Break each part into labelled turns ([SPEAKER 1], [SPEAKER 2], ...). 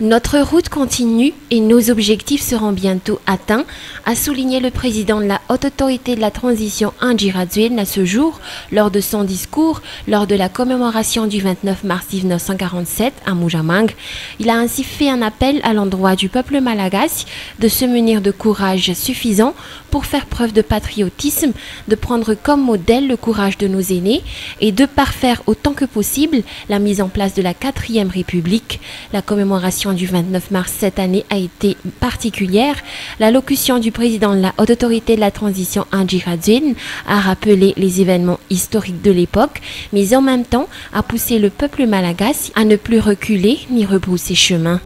[SPEAKER 1] Notre route continue et nos objectifs seront bientôt atteints, a souligné le président de la Haute Autorité de la Transition Andji Rajoelina à ce jour lors de son discours lors de la commémoration du 29 mars 1947 à Muramang. Il a ainsi fait un appel à l'endroit du peuple malagasy de se munir de courage suffisant pour faire preuve de patriotisme, de prendre comme modèle le courage de nos aînés et de parfaire autant que possible la mise en place de la 4e République. La commémoration du 29 mars cette année a été particulière. L'allocution du président de la Haute Autorité de la Transition Andji Rajoelina a rappelé les événements historiques de l'époque, mais en même temps a poussé le peuple malagasy à ne plus reculer ni rebrousser chemin.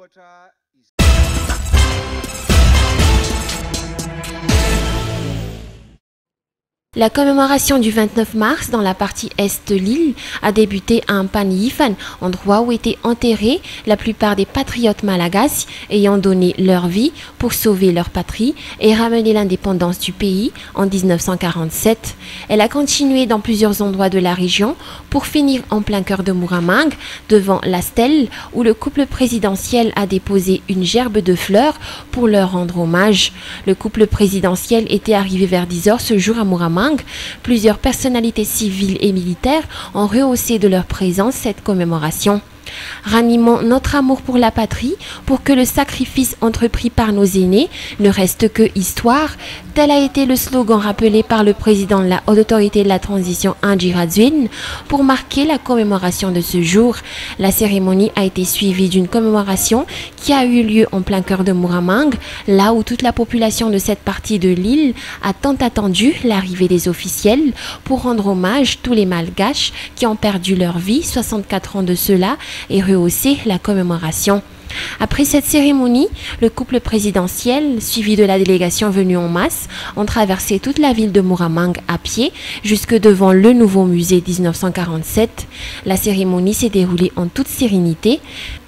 [SPEAKER 1] La commémoration du 29 mars dans la partie est de l'île a débuté à Paniyifan, endroit où étaient enterrés la plupart des patriotes malagasy ayant donné leur vie pour sauver leur patrie et ramener l'indépendance du pays en 1947. Elle a continué dans plusieurs endroits de la région pour finir en plein cœur de Muramang, devant la stèle où le couple présidentiel a déposé une gerbe de fleurs pour leur rendre hommage. Le couple présidentiel était arrivé vers 10 h ce jour à Muramang. Plusieurs personnalités civiles et militaires ont rehaussé de leur présence cette commémoration. Ranimons notre amour pour la patrie pour que le sacrifice entrepris par nos aînés ne reste que histoire. Tel a été le slogan rappelé par le président de la Haute Autorité de la Transition Andji Rajoelina pour marquer la commémoration de ce jour. La cérémonie a été suivie d'une commémoration qui a eu lieu en plein cœur de Muramang, là où toute la population de cette partie de l'île a tant attendu l'arrivée des officiels pour rendre hommage tous les Malgaches qui ont perdu leur vie 64 ans de cela et rehausser la commémoration. Après cette cérémonie, le couple présidentiel, suivi de la délégation venue en masse, ont traversé toute la ville de Muramang à pied jusque devant le nouveau musée 1947. La cérémonie s'est déroulée en toute sérénité.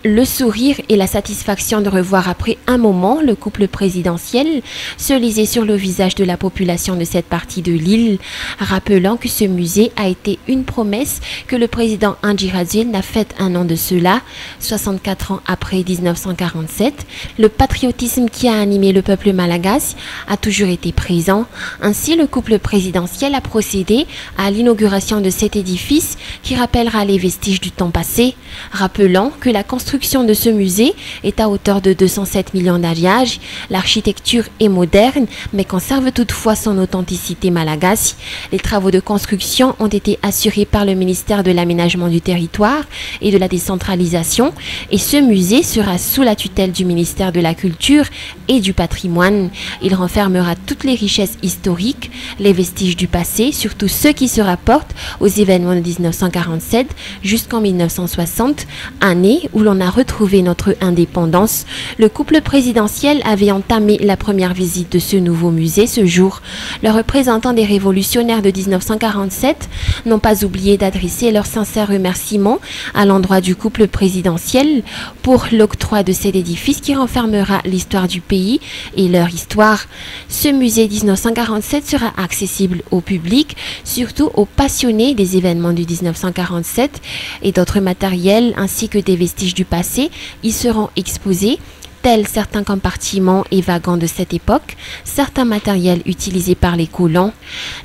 [SPEAKER 1] Le sourire et la satisfaction de revoir après un moment le couple présidentiel se lisaient sur le visage de la population de cette partie de l'île, rappelant que ce musée a été une promesse que le président Andji Rajoelina a faite un an de cela, 64 ans après 1947. Le patriotisme qui a animé le peuple malagasy a toujours été présent. Ainsi, le couple présidentiel a procédé à l'inauguration de cet édifice qui rappellera les vestiges du temps passé, rappelant que la construction de ce musée est à hauteur de 207 millions d'alliages. L'architecture est moderne, mais conserve toutefois son authenticité malagasy. Les travaux de construction ont été assurés par le ministère de l'Aménagement du Territoire et de la Décentralisation, et ce musée sera sous la tutelle du ministère de la Culture et du Patrimoine. Il renfermera toutes les richesses historiques, les vestiges du passé, surtout ceux qui se rapportent aux événements de 1947 jusqu'en 1960, année où l'on a retrouvé notre indépendance. Le couple présidentiel avait entamé la première visite de ce nouveau musée ce jour. Les représentants des révolutionnaires de 1947 n'ont pas oublié d'adresser leurs sincères remerciements à l'endroit du couple présidentiel pour l'octroi de cet édifice qui renfermera l'histoire du pays et leur histoire. Ce musée 1947 sera accessible au public, surtout aux passionnés des événements du 1947 et d'autres matériels ainsi que des vestiges du passé y seront exposés, tels certains compartiments et wagons de cette époque, certains matériels utilisés par les colons.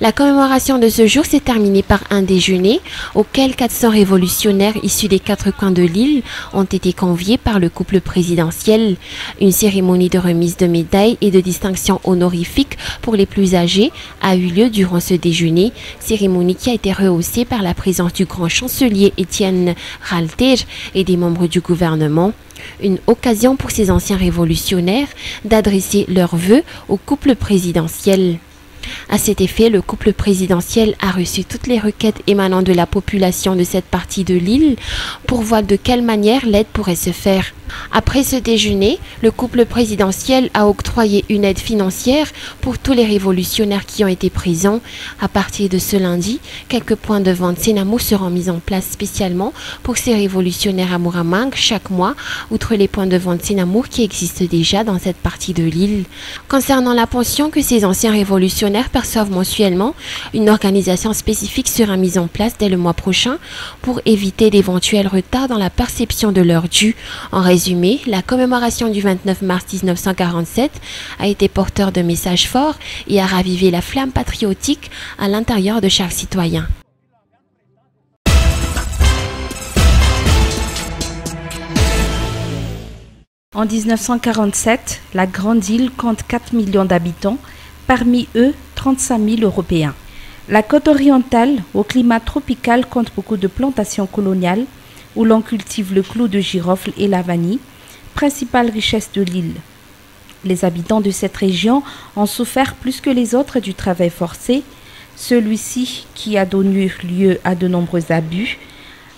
[SPEAKER 1] La commémoration de ce jour s'est terminée par un déjeuner auquel 400 révolutionnaires issus des 4 coins de l'île ont été conviés par le couple présidentiel. Une cérémonie de remise de médailles et de distinctions honorifiques pour les plus âgés a eu lieu durant ce déjeuner, cérémonie qui a été rehaussée par la présence du grand chancelier Étienne Ralter et des membres du gouvernement. Une occasion pour ces anciens révolutionnaires d'adresser leurs vœux au couple présidentiel. À cet effet, le couple présidentiel a reçu toutes les requêtes émanant de la population de cette partie de l'île pour voir de quelle manière l'aide pourrait se faire. Après ce déjeuner, le couple présidentiel a octroyé une aide financière pour tous les révolutionnaires qui ont été présents. À partir de ce lundi, quelques points de vente Senamo seront mis en place spécialement pour ces révolutionnaires à Muramang chaque mois, outre les points de vente Senamour qui existent déjà dans cette partie de l'île. Concernant la pension que ces anciens révolutionnaires perçoivent mensuellement. Une organisation spécifique sera mise en place dès le mois prochain pour éviter d'éventuels retards dans la perception de leur dû. En résumé, la commémoration du 29 mars 1947 a été porteur de messages forts et a ravivé la flamme patriotique à l'intérieur de chaque citoyen.
[SPEAKER 2] En 1947, la Grande Île compte 4 millions d'habitants, parmi eux 35 000 Européens. La côte orientale, au climat tropical, compte beaucoup de plantations coloniales où l'on cultive le clou de girofle et la vanille, principale richesse de l'île. Les habitants de cette région ont souffert plus que les autres du travail forcé. Celui-ci, qui a donné lieu à de nombreux abus,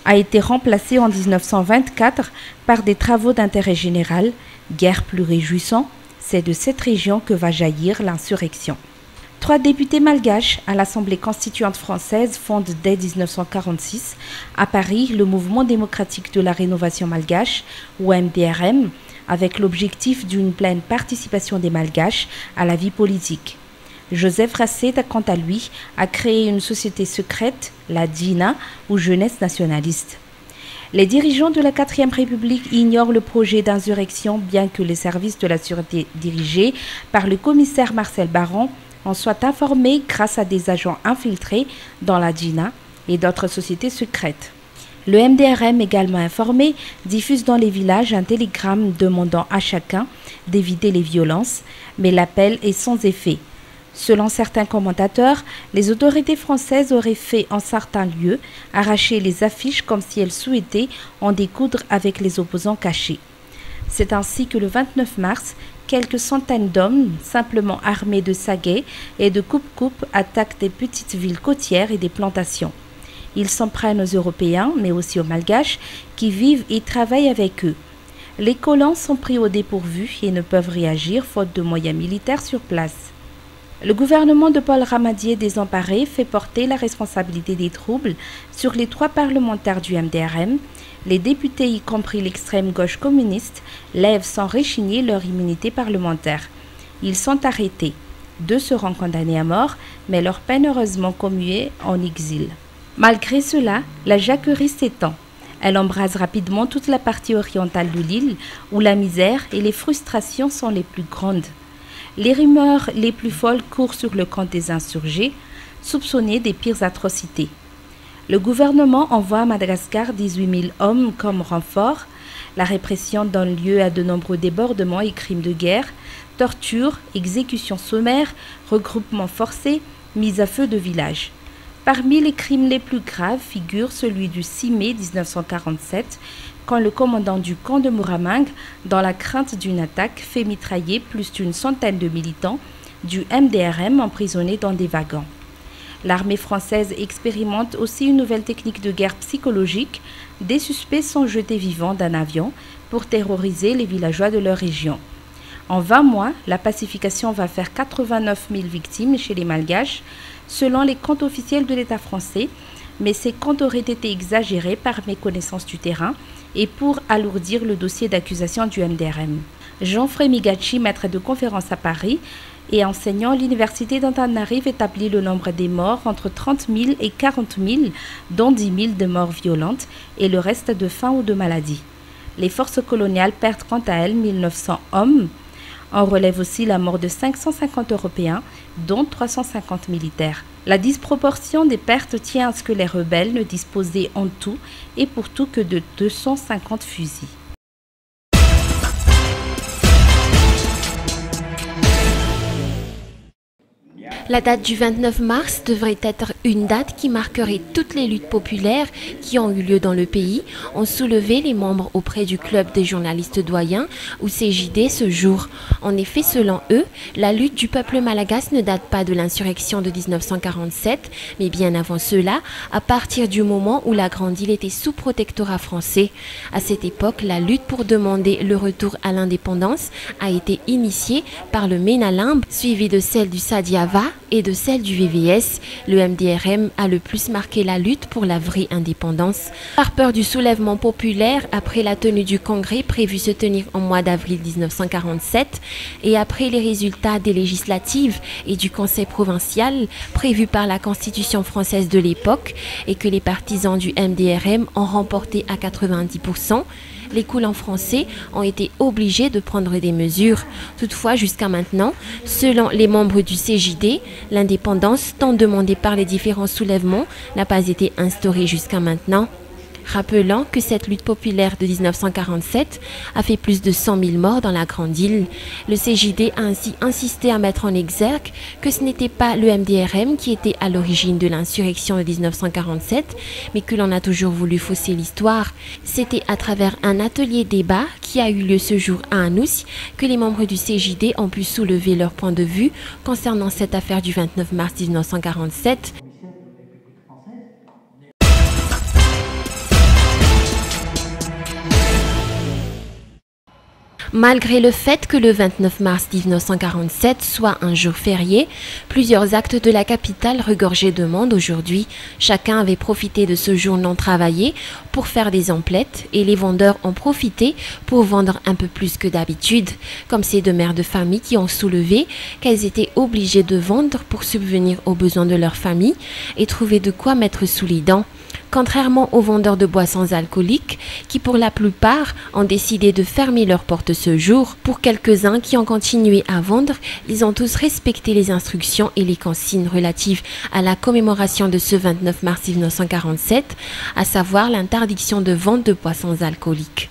[SPEAKER 2] a été remplacé en 1924 par des travaux d'intérêt général, guère plus réjouissants. C'est de cette région que va jaillir l'insurrection. 3 députés malgaches à l'Assemblée constituante française fondent dès 1946 à Paris le Mouvement démocratique de la rénovation malgache, ou MDRM, avec l'objectif d'une pleine participation des Malgaches à la vie politique. Joseph Rasset, quant à lui, a créé une société secrète, la DINA, ou Jeunesse nationaliste. Les dirigeants de la 4e République ignorent le projet d'insurrection, bien que les services de la sûreté dirigés par le commissaire Marcel Baron en soient informés grâce à des agents infiltrés dans la DINA et d'autres sociétés secrètes. Le MDRM, également informé, diffuse dans les villages un télégramme demandant à chacun d'éviter les violences, mais l'appel est sans effet. Selon certains commentateurs, les autorités françaises auraient fait en certains lieux arracher les affiches comme si elles souhaitaient en découdre avec les opposants cachés. C'est ainsi que le 29 mars, quelques centaines d'hommes, simplement armés de saguets et de coupe-coupe, attaquent des petites villes côtières et des plantations. Ils s'en prennent aux Européens, mais aussi aux Malgaches, qui vivent et travaillent avec eux. Les colons sont pris au dépourvu et ne peuvent réagir faute de moyens militaires sur place. Le gouvernement de Paul Ramadier désemparé fait porter la responsabilité des troubles sur les 3 parlementaires du MDRM. Les députés, y compris l'extrême gauche communiste, lèvent sans rechigner leur immunité parlementaire. Ils sont arrêtés. 2 seront condamnés à mort, mais leur peine heureusement commuée en exil. Malgré cela, la jacquerie s'étend. Elle embrase rapidement toute la partie orientale de l'île, où la misère et les frustrations sont les plus grandes. Les rumeurs les plus folles courent sur le compte des insurgés, soupçonnés des pires atrocités. Le gouvernement envoie à Madagascar 18 000 hommes comme renfort. La répression donne lieu à de nombreux débordements et crimes de guerre, tortures, exécutions sommaires, regroupements forcés, mise à feu de villages. Parmi les crimes les plus graves figure celui du 6 mai 1947, quand le commandant du camp de Muramang, dans la crainte d'une attaque, fait mitrailler plus d'une centaine de militants du MDRM emprisonnés dans des wagons. L'armée française expérimente aussi une nouvelle technique de guerre psychologique. Des suspects sont jetés vivants d'un avion pour terroriser les villageois de leur région. En 20 mois, la pacification va faire 89 000 victimes chez les Malgaches, selon les comptes officiels de l'État français, mais ces comptes auraient été exagérés par méconnaissance du terrain et pour alourdir le dossier d'accusation du MDRM. Jean-Fré Migachi, maître de conférence à Paris et enseignant à l'université d'Antananarive, établit le nombre des morts entre 30 000 et 40 000, dont 10 000 de morts violentes et le reste de faim ou de maladie. Les forces coloniales perdent quant à elles 1900 hommes. On relève aussi la mort de 550 Européens, dont 350 militaires. La disproportion des pertes tient à ce que les rebelles ne disposaient en tout et pour tout que de 250 fusils.
[SPEAKER 1] La date du 29 mars devrait être une date qui marquerait toutes les luttes populaires qui ont eu lieu dans le pays, ont soulevé les membres auprès du club des journalistes doyens ou CJD ce jour. En effet, selon eux, la lutte du peuple malagasy ne date pas de l'insurrection de 1947, mais bien avant cela, à partir du moment où la Grande Île était sous protectorat français. À cette époque, la lutte pour demander le retour à l'indépendance a été initiée par le Menalimb, suivi de celle du Sadiava et de celle du VVS, le MDRM a le plus marqué la lutte pour la vraie indépendance. Par peur du soulèvement populaire, après la tenue du congrès prévu se tenir en mois d'avril 1947 et après les résultats des législatives et du conseil provincial prévus par la Constitution française de l'époque et que les partisans du MDRM ont remporté à 90%, les coulants français ont été obligés de prendre des mesures. Toutefois, jusqu'à maintenant, selon les membres du CJD, l'indépendance tant demandée par les différents soulèvements n'a pas été instaurée jusqu'à maintenant. Rappelant que cette lutte populaire de 1947 a fait plus de 100 000 morts dans la Grande Île. Le CJD a ainsi insisté à mettre en exergue que ce n'était pas le MDRM qui était à l'origine de l'insurrection de 1947, mais que l'on a toujours voulu fausser l'histoire. C'était à travers un atelier débat qui a eu lieu ce jour à Anoussi que les membres du CJD ont pu soulever leur point de vue concernant cette affaire du 29 mars 1947. Malgré le fait que le 29 mars 1947 soit un jour férié, plusieurs actes de la capitale regorgeaient de monde aujourd'hui. Chacun avait profité de ce jour non travaillé pour faire des emplettes et les vendeurs ont profité pour vendre un peu plus que d'habitude, comme ces deux mères de famille qui ont soulevé qu'elles étaient obligées de vendre pour subvenir aux besoins de leur famille et trouver de quoi mettre sous les dents. Contrairement aux vendeurs de boissons alcooliques qui pour la plupart ont décidé de fermer leurs portes ce jour, pour quelques-uns qui ont continué à vendre, ils ont tous respecté les instructions et les consignes relatives à la commémoration de ce 29 mars 1947, à savoir l'interdiction de vente de boissons alcooliques.